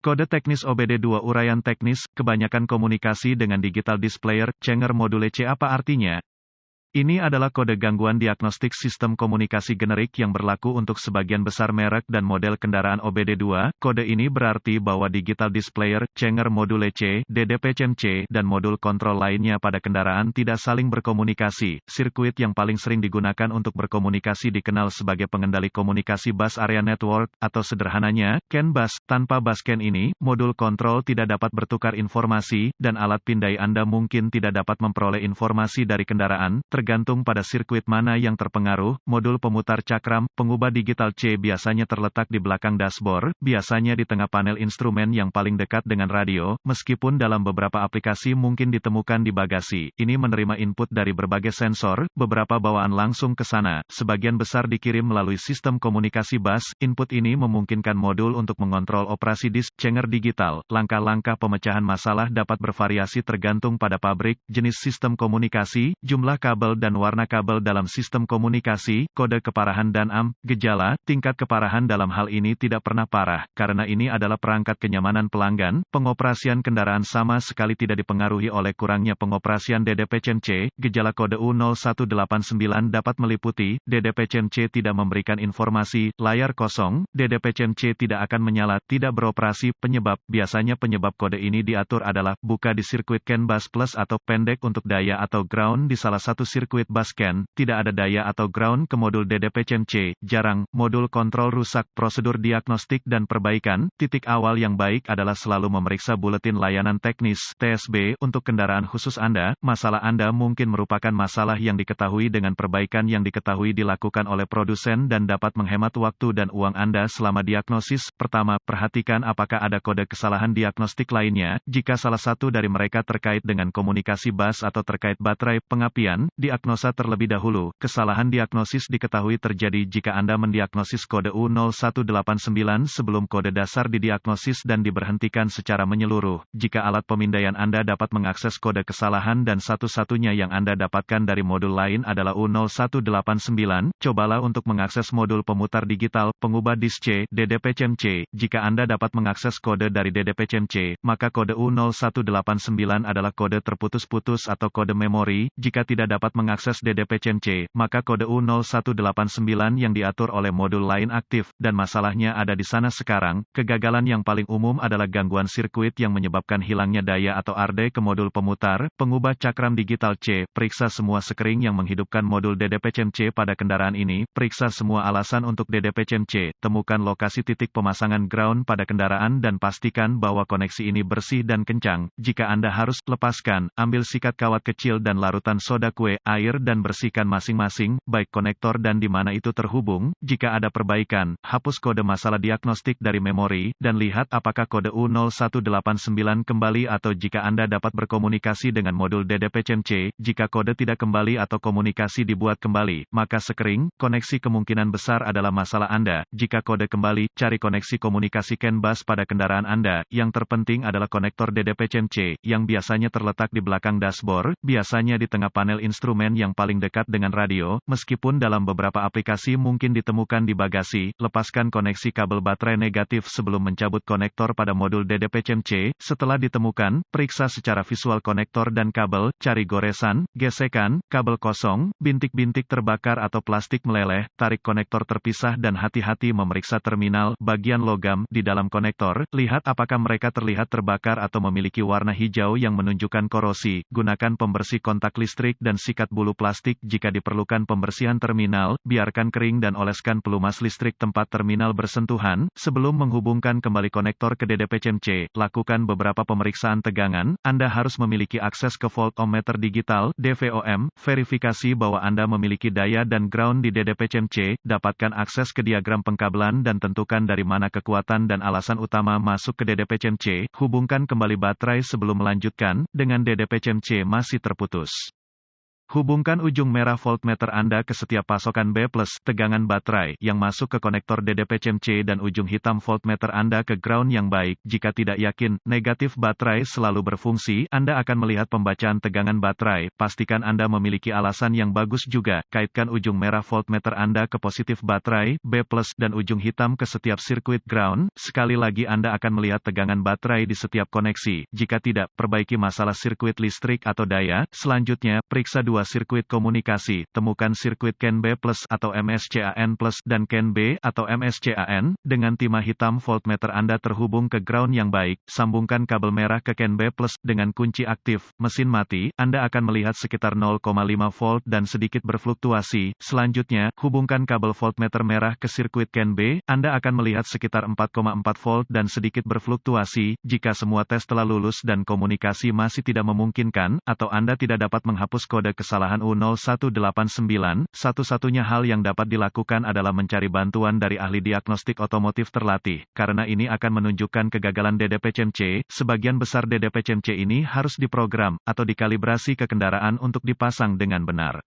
Kode teknis OBD2 uraian teknis, kebanyakan komunikasi dengan digital displayer, Cenger module C apa artinya? Ini adalah kode gangguan diagnostik sistem komunikasi generik yang berlaku untuk sebagian besar merek dan model kendaraan OBD2. Kode ini berarti bahwa digital displayer, Cenger module C, DDP-CMC, dan modul kontrol lainnya pada kendaraan tidak saling berkomunikasi. Sirkuit yang paling sering digunakan untuk berkomunikasi dikenal sebagai pengendali komunikasi bus area network, atau sederhananya, CAN bus. Tanpa bus CAN ini, modul kontrol tidak dapat bertukar informasi, dan alat pindai Anda mungkin tidak dapat memperoleh informasi dari kendaraan, tergantung pada sirkuit mana yang terpengaruh. Modul pemutar cakram, pengubah digital C biasanya terletak di belakang dashboard, biasanya di tengah panel instrumen yang paling dekat dengan radio, meskipun dalam beberapa aplikasi mungkin ditemukan di bagasi. Ini menerima input dari berbagai sensor, beberapa bawaan langsung ke sana, sebagian besar dikirim melalui sistem komunikasi bus. Input ini memungkinkan modul untuk mengontrol operasi disk Cenger digital. Langkah-langkah pemecahan masalah dapat bervariasi tergantung pada pabrik, jenis sistem komunikasi, jumlah kabel dan warna kabel dalam sistem komunikasi, kode keparahan dan gejala. Tingkat keparahan dalam hal ini tidak pernah parah, karena ini adalah perangkat kenyamanan pelanggan. Pengoperasian kendaraan sama sekali tidak dipengaruhi oleh kurangnya pengoperasian DDP-CMC. Gejala kode U0189 dapat meliputi, DDP-CMC tidak memberikan informasi, layar kosong, DDP-CMC tidak akan menyala, tidak beroperasi. Biasanya penyebab kode ini diatur adalah, buka di sirkuit CAN bus plus atau pendek untuk daya atau ground di salah satu sirkuit bus CAN, tidak ada daya atau ground ke modul DDP-CMC, jarang, modul kontrol rusak. Prosedur diagnostik dan perbaikan. Titik awal yang baik adalah selalu memeriksa buletin layanan teknis, TSB, untuk kendaraan khusus Anda. Masalah Anda mungkin merupakan masalah yang diketahui dengan perbaikan yang diketahui dilakukan oleh produsen dan dapat menghemat waktu dan uang Anda selama diagnosis. Pertama, perhatikan apakah ada kode kesalahan diagnostik lainnya. Jika salah satu dari mereka terkait dengan komunikasi bus atau terkait baterai, pengapian, diagnosa terlebih dahulu. Kesalahan diagnosis diketahui terjadi jika Anda mendiagnosis kode U0189 sebelum kode dasar didiagnosis dan diberhentikan secara menyeluruh. Jika alat pemindaian Anda dapat mengakses kode kesalahan dan satu-satunya yang Anda dapatkan dari modul lain adalah U0189, cobalah untuk mengakses modul pemutar digital, pengubah disk C, DDP-CMC. Jika Anda dapat mengakses kode dari DDP-CMC, maka kode U0189 adalah kode terputus-putus atau kode memori. Jika tidak dapat mengakses DDP-CMC, maka kode U0189 yang diatur oleh modul lain aktif, dan masalahnya ada di sana sekarang. Kegagalan yang paling umum adalah gangguan sirkuit yang menyebabkan hilangnya daya atau arde ke modul pemutar, pengubah cakram digital C. Periksa semua sekring yang menghidupkan modul DDP-CMC pada kendaraan ini. Periksa semua alasan untuk DDP-CMC. Temukan lokasi titik pemasangan ground pada kendaraan dan pastikan bahwa koneksi ini bersih dan kencang. Jika Anda harus lepaskan, ambil sikat kawat kecil dan larutan soda kue, air dan bersihkan masing-masing, baik konektor dan di mana itu terhubung. Jika ada perbaikan, hapus kode masalah diagnostik dari memori, dan lihat apakah kode U0189 kembali atau jika Anda dapat berkomunikasi dengan modul DDP-CMC. Jika kode tidak kembali atau komunikasi dibuat kembali, maka sekring, koneksi kemungkinan besar adalah masalah Anda. Jika kode kembali, cari koneksi komunikasi CAN bus pada kendaraan Anda. Yang terpenting adalah konektor DDP-CMC, yang biasanya terletak di belakang dashboard, biasanya di tengah panel instrumen yang paling dekat dengan radio, meskipun dalam beberapa aplikasi mungkin ditemukan di bagasi. Lepaskan koneksi kabel baterai negatif sebelum mencabut konektor pada modul DDP-CMC. Setelah ditemukan, periksa secara visual konektor dan kabel, cari goresan, gesekan, kabel kosong, bintik-bintik terbakar atau plastik meleleh, tarik konektor terpisah dan hati-hati memeriksa terminal, bagian logam, di dalam konektor. Lihat apakah mereka terlihat terbakar atau memiliki warna hijau yang menunjukkan korosi. Gunakan pembersih kontak listrik dan sikat bulu plastik jika diperlukan pembersihan terminal. Biarkan kering dan oleskan pelumas listrik tempat terminal bersentuhan. Sebelum menghubungkan kembali konektor ke DDP-CMC, lakukan beberapa pemeriksaan tegangan. Anda harus memiliki akses ke voltmeter digital, DVOM, verifikasi bahwa Anda memiliki daya dan ground di DDP-CMC. Dapatkan akses ke diagram pengkabelan dan tentukan dari mana kekuatan dan alasan utama masuk ke DDP-CMC. Hubungkan kembali baterai sebelum melanjutkan, dengan DDP-CMC masih terputus. Hubungkan ujung merah voltmeter Anda ke setiap pasokan B+, tegangan baterai, yang masuk ke konektor DDP-C dan ujung hitam voltmeter Anda ke ground yang baik. Jika tidak yakin, negatif baterai selalu berfungsi, Anda akan melihat pembacaan tegangan baterai. Pastikan Anda memiliki alasan yang bagus juga. Kaitkan ujung merah voltmeter Anda ke positif baterai, B+, dan ujung hitam ke setiap sirkuit ground. Sekali lagi Anda akan melihat tegangan baterai di setiap koneksi. Jika tidak, perbaiki masalah sirkuit listrik atau daya. Selanjutnya, periksa dua sirkuit komunikasi, temukan sirkuit CAN B+ atau MSCAN+ dan CAN B atau MSCAN. Dengan timah hitam voltmeter Anda terhubung ke ground yang baik, sambungkan kabel merah ke CAN B+ dengan kunci aktif. Mesin mati, Anda akan melihat sekitar 0,5 volt dan sedikit berfluktuasi. Selanjutnya, hubungkan kabel voltmeter merah ke sirkuit CAN B, Anda akan melihat sekitar 4,4 volt dan sedikit berfluktuasi. Jika semua tes telah lulus dan komunikasi masih tidak memungkinkan, atau Anda tidak dapat menghapus kode kesalahan U0189, satu-satunya hal yang dapat dilakukan adalah mencari bantuan dari ahli diagnostik otomotif terlatih. Karena ini akan menunjukkan kegagalan DDP-C, sebagian besar DDP-C ini harus diprogram, atau dikalibrasi ke kendaraan untuk dipasang dengan benar.